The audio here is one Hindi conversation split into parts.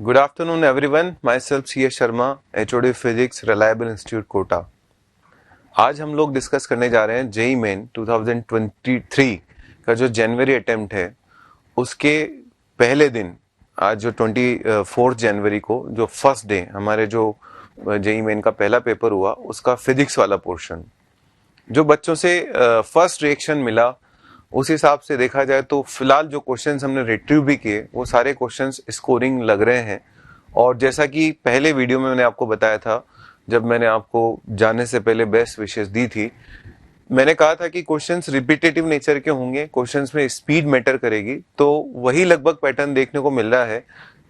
Good afternoon, everyone. Myself C.S. Sharma, HOD physics reliable institute Kota. आज हम लोग डिस्कस करने जा रहे हैं जेई मेन 2023 का जो जनवरी अटेम्प्ट है उसके पहले दिन, आज जो 24 जनवरी को जो फर्स्ट डे हमारे जो जेई मेन का पहला पेपर हुआ उसका फिजिक्स वाला पोर्शन, जो बच्चों से फर्स्ट रिएक्शन मिला उस हिसाब से देखा जाए तो फिलहाल जो क्वेश्चंस हमने रिट्रीव भी किए वो सारे क्वेश्चंस स्कोरिंग लग रहे हैं। और जैसा कि पहले वीडियो में मैंने आपको बताया था, जब मैंने आपको जाने से पहले बेस्ट विशेष दी थी, मैंने कहा था कि क्वेश्चंस रिपीटेटिव नेचर के होंगे, क्वेश्चंस में स्पीड मैटर करेगी, तो वही लगभग पैटर्न देखने को मिल रहा है।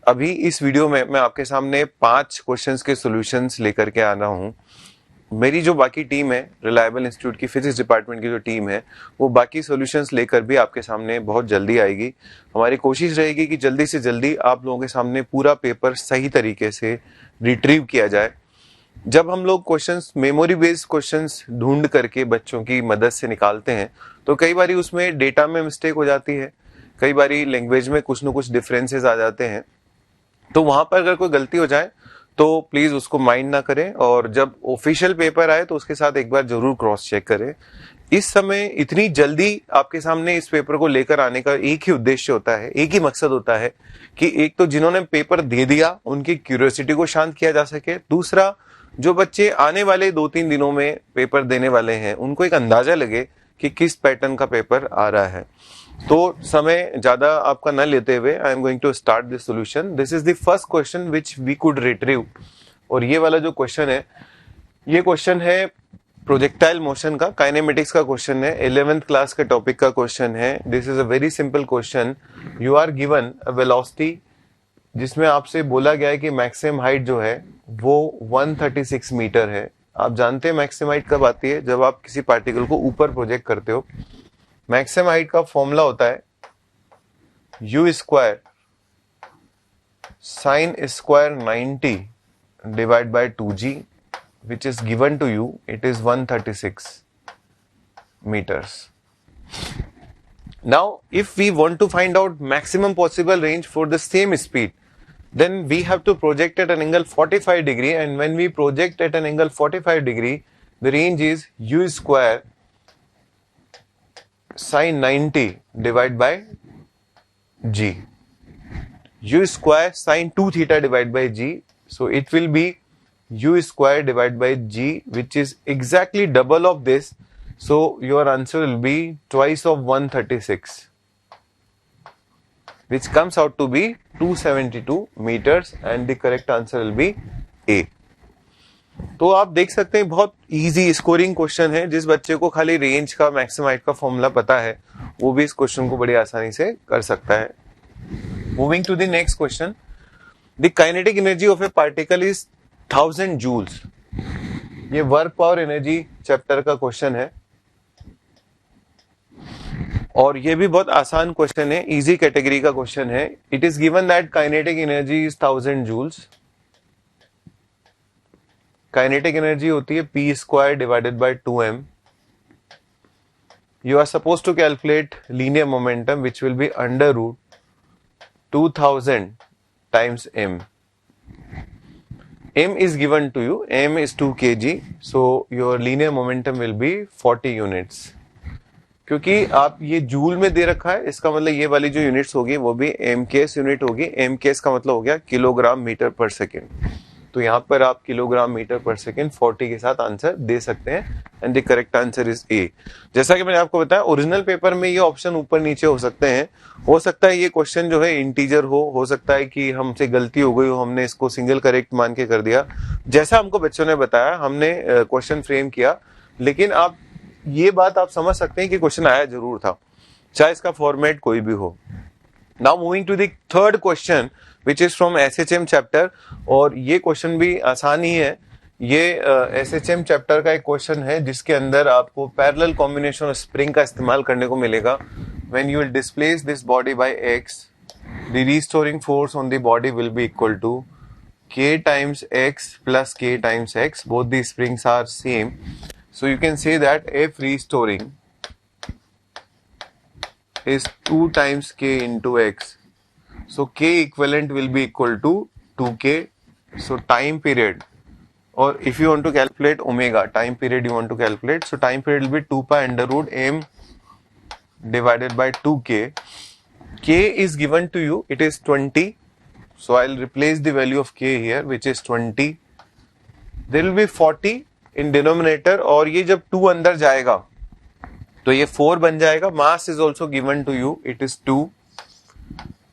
अभी इस वीडियो में मैं आपके सामने 5 क्वेश्चंस के सॉल्यूशंस लेकर के आ रहा हूं। मेरी जो बाकी टीम है, रिलायबल इंस्टीट्यूट की फिजिक्स डिपार्टमेंट की जो टीम है, वो बाकी सॉल्यूशंस लेकर भी आपके सामने बहुत जल्दी आएगी। हमारी कोशिश रहेगी कि जल्दी से जल्दी आप लोगों के सामने पूरा पेपर सही तरीके से रिट्रीव किया जाए। जब हम लोग क्वेश्चंस, मेमोरी बेस्ड क्वेश्चंस ढूंढ करके बच्चों की मदद से निकालते हैं तो कई बारी उसमें डेटा में मिस्टेक हो जाती है, कई बारी लैंग्वेज में कुछ न कुछ डिफरेंसेस आ जाते हैं। तो वहां पर अगर कोई गलती हो जाए तो प्लीज उसको माइंड ना करें, और जब ऑफिशियल पेपर आए तो उसके साथ एक बार जरूर क्रॉस चेक करें। इस समय इतनी जल्दी आपके सामने इस पेपर को लेकर आने का एक ही उद्देश्य होता है, एक ही मकसद होता है कि एक तो जिन्होंने पेपर दे दिया उनकी क्यूरियोसिटी को शांत किया जा सके, दूसरा जो बच्चे आने वाले 2-3 दिनों में पेपर देने वाले हैं उनको एक अंदाजा लगे कि किस पैटर्न का पेपर आ रहा है। तो समय ज्यादा आपका न लेते हुए I am going to start this solution. This is the first question which we could retrieve. और ये वाला जो क्वेश्चन है, ये क्वेश्चन है प्रोजेक्टाइल मोशन का, काइनेमेटिक्स का क्वेश्चन है, 11th क्लास के टॉपिक का क्वेश्चन है। This is a very simple question. You are given a velocity जिसमें आपसे बोला गया है कि मैक्सिमम हाइट जो है वो 136 मीटर है। आप जानते हैं मैक्सिमम हाइट कब आती है? जब आप किसी पार्टिकल को ऊपर प्रोजेक्ट करते हो। मैक्सिमम हाइट का फॉर्मूला होता है you square sine square 90 divide by 2g, which is given to you. It is 136 meters. Now, if we want to find out maximum possible range for the same speed, then we have to project at an angle 45 degree, and when we project at an angle 45 degree, the range is u square sin 90 divided by g. U square sin 2 theta divided by g. So it will be u square divided by g, which is exactly double of this. So your answer will be twice of 136, which comes out to be 272 meters, and the correct answer will be A. तो आप देख सकते हैं बहुत इजी स्कोरिंग क्वेश्चन है। जिस बच्चे को खाली रेंज का, मैक्सिमम हाइट का फॉर्मूला पता है वो भी इस क्वेश्चन को बड़ी आसानी से कर सकता है। Moving to the next question. The kinetic energy of a particle is 1000 joules. ये वर्क पावर एनर्जी चैप्टर का क्वेश्चन है और ये भी बहुत आसान क्वेश्चन है, इजी कैटेगरी का क्वेश्चन है। It is given that kinetic energy is 1000 joules. Kinetic energy होती है p square divided by 2m। You are suppose to calculate linear momentum which will be under root 2000 times m. m is given to you, m is 2 kg, so your linear momentum will be 40 units. क्योंकि आप ये जूल में दे रखा है, इसका मतलब ये वाली जो यूनिट्स होगी वो भी mks यूनिट होगी। mks का मतलब हो गया किलोग्राम मीटर पर सेकेंड। तो यहाँ पर आप किलोग्राम मीटर पर सेकेंड 40 के साथ आंसर दे सकते हैं, and the correct answer is a. जैसा कि मैंने आपको बताया, ओरिजिनल पेपर में ये ऑप्शन ऊपर नीचे हो सकते हैं। हो सकता है ये क्वेश्चन जो है इंटीजर हो सकता है कि हमसे गलती हो गई हो, हमने इसको सिंगल करेक्ट मान के कर दिया। जैसा हमको बच्चों ने बताया हमने क्वेश्चन फ्रेम किया, लेकिन आप ये बात आप समझ सकते हैं कि क्वेश्चन आया जरूर था, चाहे इसका फॉर्मेट कोई भी हो। Now moving to the third question which is from SHM chapter, और ये क्वेश्चन भी आसान ही है। ये SHM चैप्टर का एक क्वेश्चन है जिसके अंदर आपको पैरेलल कॉम्बिनेशन ऑफ स्प्रिंग का इस्तेमाल करने को मिलेगा। When you will displace this body by x, the restoring force on the body will be equal to k times x plus k times x. Both the springs are same, so you can say that F restoring is 2 times k into x. So k equivalent will be equal to 2k, so time period, or if you want to calculate omega, time period you want to calculate, so time period will be 2 pi under root m divided by 2k. K is given to you, it is 20, so I'll replace the value of k here, which is 20. There will be 40 in denominator, और ये जब 2 अंदर जाएगा तो ये 4 बन जाएगा. Mass is also given to you, it is 2.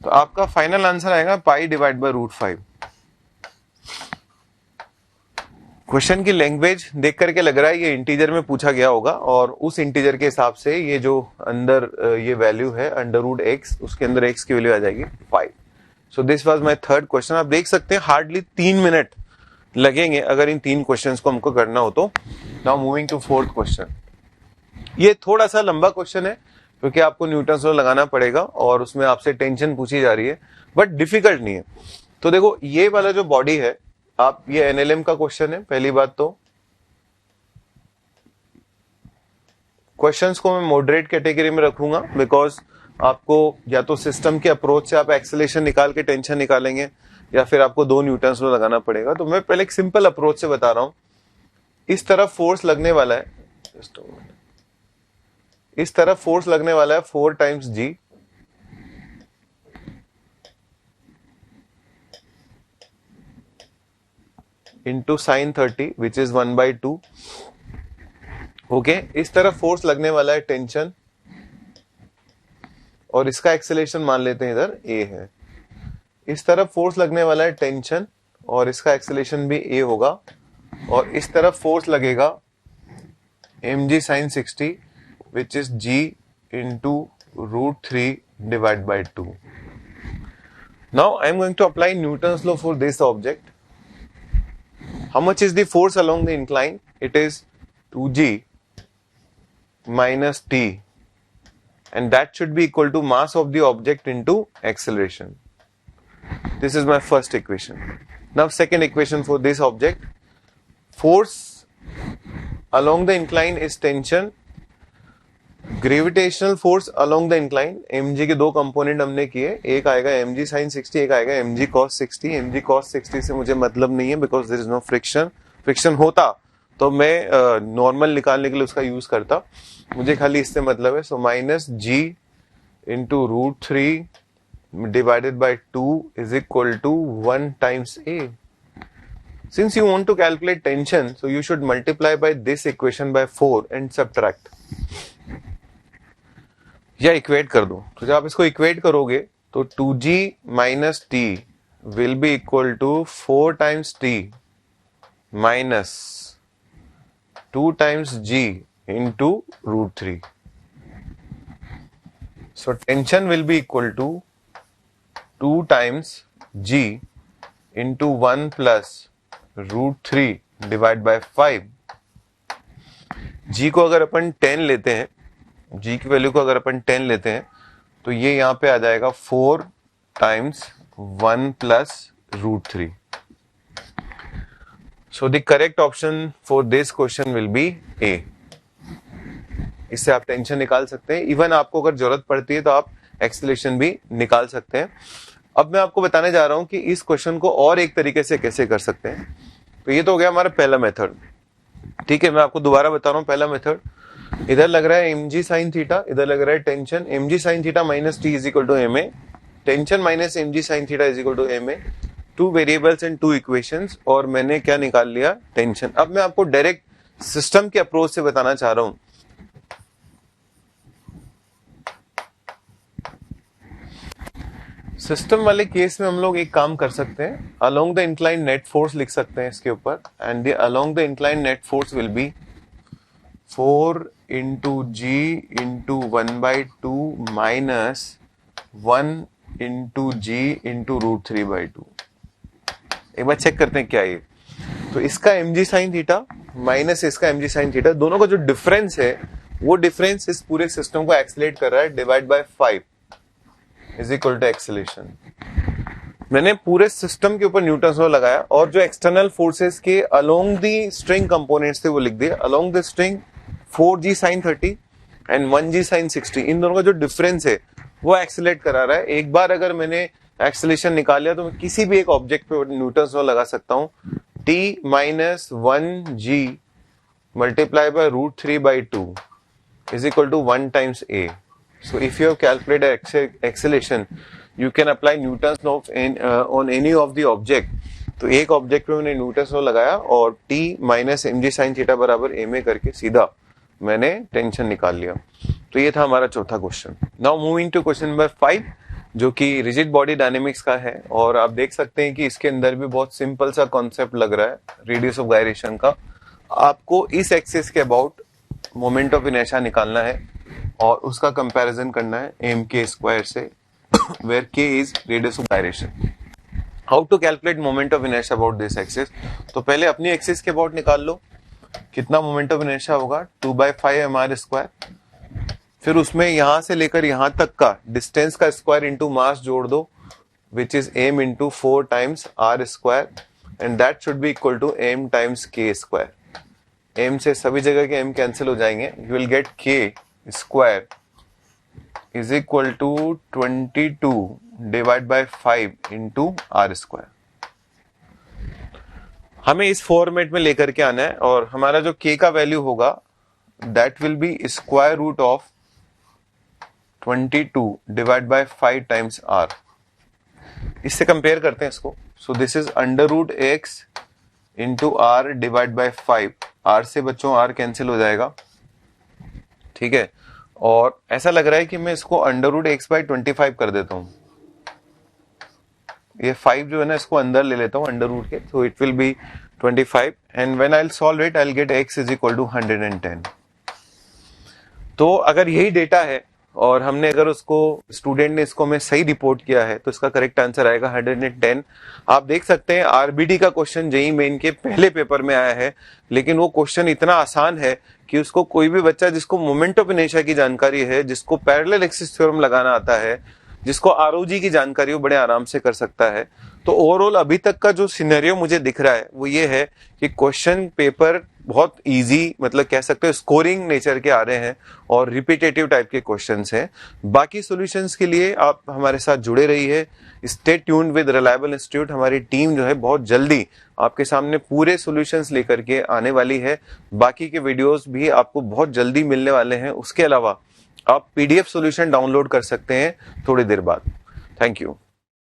तो आपका फाइनल आंसर आएगा pi divide by root 5. Question की लैंग्वेज देख करके लग रहा है ये इंटीजर में पूछा गया होगा, और उस इंटीजर के हिसाब से ये जो अंदर ये वैल्यू है अंडर रूट एक्स, उसके अंदर एक्स की वैल्यू आ जाएगी 5. So this was my third question. आप देख सकते हैं हार्डली 3 मिनट लगेंगे अगर इन 3 क्वेश्चंस को हमको करना हो तो. Now moving to fourth question. ये थोड़ा सा लंबा क्वेश्चन है क्योंकि आपको न्यूटन्स लॉ लगाना पड़ेगा और उसमें आपसे टेंशन पूछी जा रही है, बट डिफिकल्ट नहीं है. तो देखो ये वाला जो बॉडी है, आप ये एनएलएम का क्वेश्चन है. पहली बात तो क्वेश्चंस को मैं मॉडरेट कैटेगरी में रखूंगा, बिकॉज आपको या तो सिस्टम के अप्रोच से आप एक्सेलेरेशन निकाल के टेंशन निकालेंगे, या फिर आपको 2 न्यूटन्स लॉ लगाना पड़ेगा. तो मैं पहले एक सिंपल अप्रोच से बता रहा हूं. इस तरफ फोर्स लगने वाला है, इस तरफ फोर्स लगने वाला है 4 times g, into sine 30 which is 1/2. Okay, इस तरफ फोर्स लगने वाला है टेंशन, और इसका एक्सेलेरेशन मान लेते हैं इधर ए है. इस तरफ फोर्स लगने वाला है टेंशन, और इसका एक्सेलेरेशन भी ए होगा, और इस तरफ फोर्स लगेगा mg sin 60 which is g into root 3 divided by 2. Now I am going to apply Newton's law for this object. How much is the force along the incline? It is 2g minus t, and that should be equal to mass of the object into acceleration. This is my first equation. Now second equation for this object. Force along the incline is tension. Gravitational force along the incline, mg के 2 कंपोनेंट हमने किए. एक आएगा mg sin 60, एक आएगा mg cos 60. mg cos 60 से मुझे मतलब नहीं है because there is no friction. Friction होता तो मैं नॉर्मल निकालने के लिए उसका यूज करता, मुझे खाली इससे मतलब है. So minus g into root 3 divided by 2 is equal to 1 times a. Since you want to calculate tension, so you should multiply by this equation by 4 and subtract. या इक्वेट कर दो. तो जब आप इसको इक्वेट करोगे तो 2g minus t will be equal to 4 times t minus 2 times g into root 3. So tension will be equal to 2 times g into 1 plus root 3 divided by 5. g को अगर अपन 10 लेते हैं, g की वैल्यू को अगर अपन 10 लेते हैं तो ये यहां पे आ जाएगा 4 times 1 plus root 3. So the correct option for this question will be A. इससे आप टेंशन निकाल सकते हैं. इवन आपको अगर जरूरत पड़ती है तो आप एक्सेलरेशन भी निकाल सकते हैं. अब मैं आपको बताने जा रहा हूं कि इस क्वेश्चन को और एक तरीके से कैसे कर सकते हैं. तो ये तो हो गया हमारा पहला मेथड. ठीक है, मैं आपको दोबारा बता रहा हूं. पहला मेथड, इधर लग रहा है mg sin थीटा, इधर लग रहा है tension. mg sin theta minus T is equal to ma, tension minus mg sin theta is equal to ma. 2 variables and 2 equations, और मैंने क्या निकाल लिया, टेंशन. अब मैं आपको डायरेक्ट सिस्टम के अप्रोच से बताना चाह रहा हूं. सिस्टम वाले केस में हम लोग एक काम कर सकते हैं, along the incline net force लिख सकते हैं इसके ऊपर, and the along the incline net force will be 4 into g into 1/2 minus 1 into g into root 3/2. एक बार चेक करते हैं क्या है. तो इसका mg sin थीटा माइनस इसका mg sin थीटा, दोनों का जो डिफरेंस है वो डिफरेंस इस पूरे सिस्टम को एक्सेलरेट कर रहा है. Divide by 5 is equal to acceleration. मैंने पूरे सिस्टम के ऊपर न्यूटन्स लॉ लगाया, और जो एक्सटर्नल फोर्सेस के अलोंग द स्ट्रिंग कंपोनेंट्स थे वो लिख दिए. Along the string 4g sin 30 and 1g sin 60, इन दोनों का जो डिफरेंस है वो एक्सेलरेट करा रहा है. एक बार अगर मैंने एक्सेलरेशन निकाल लिया तो मैं किसी भी एक ऑब्जेक्ट पे न्यूटन लॉ लगा सकता हूँ, t minus 1g multiply by √3/2 is equal to 1 times a. So if you have calculated acceleration, you can apply Newton's law on any of the object. तो एक ऑब्जेक्ट पे मैंने न्यूटन लॉ लगाया और t minus mg sin theta बराबर a में करके सीधा मैंने टेंशन निकाल लिया। तो ये था हमारा चौथा question. Now moving to question number 5 जो कि रिजिड बॉडी डायनेमिक्स का है, और आप देख सकते हैं कि इसके अंदर भी बहुत सिंपल सा कॉन्सेप्ट लग रहा है रेडियस ऑफ गायरेशन का। आपको इस एक्सिस के अबाउट मोमेंट ऑफ इनर्शिया निकालना है और उसका कंपैरिजन करना है mk² से where k is radius of gyration. How to calculate moment of inertia about this axis? तो पहले अपनी एक्सिस के अबाउट निकाल लो, कितना मोमेंट ऑफ इनर्शिया होगा 2/5 mr²। फिर उसमें यहां से लेकर यहां तक का डिस्टेंस का स्क्वायर इंटू मास जोड़ दो which is m into 4 times r² and that should be equal to m times k²। m से सभी जगह के m कैंसिल हो जाएंगे, you will get k² is equal to 22 divide by 5 into r²। हमें इस फॉर्मेट में लेकर के आना है और हमारा जो k का वैल्यू होगा that will be square root of 22 divide by 5 times r। इससे कंपेयर करते हैं इसको। So this is under root x into r divide by 5। r से बच्चों r कैंसिल हो जाएगा, ठीक है। और ऐसा लग रहा है कि मैं इसको अंडर रूट x बाय 25 कर देता हूं। ये 5 जो है ना इसको अंदर ले लेता हूं अंडर रूट के, so it will be 25 and when I will solve it I will get x is equal to 110। तो अगर यही डेटा है और हमने अगर उसको स्टूडेंट ने इसको में सही रिपोर्ट किया है तो इसका करेक्ट आंसर आएगा 110। आप देख सकते हैं आरबीडी का क्वेश्चन जेईई मेन के पहले पेपर में आया है, लेकिन वो क्वेश्चन इतना आसान है कि उसको कोई भी बच्चा जिसको मोमेंट ऑफ इनर्शिया की जानकारी है, जिसको पैरेलल एक्सिस थ्योरम लगाना आता है, जिसको आरओजी की जानकारी वो बड़े आराम से कर सकता है। तो ओवरऑल अभी तक का जो सिनेरियो मुझे दिख रहा है वो ये है कि क्वेश्चन पेपर बहुत इजी, मतलब कह सकते हो स्कोरिंग नेचर के आ रहे हैं और रिपीटेटिव टाइप के क्वेश्चंस हैं। बाकी सॉल्यूशंस के लिए आप हमारे साथ जुड़े रहिए, stay tuned with reliable institute. हमारी टीम जो है बहुत जल्दी आपके सामने पूरे सॉल्यूशंस लेकर के आने वाली है। बाकी के वीडियोस भी आपको बहुत जल्दी मिलने वाले हैं। उसके अलावा आप पीडीएफ सॉल्यूशन डाउनलोड कर सकते हैं थोड़ी देर बाद। Thank you.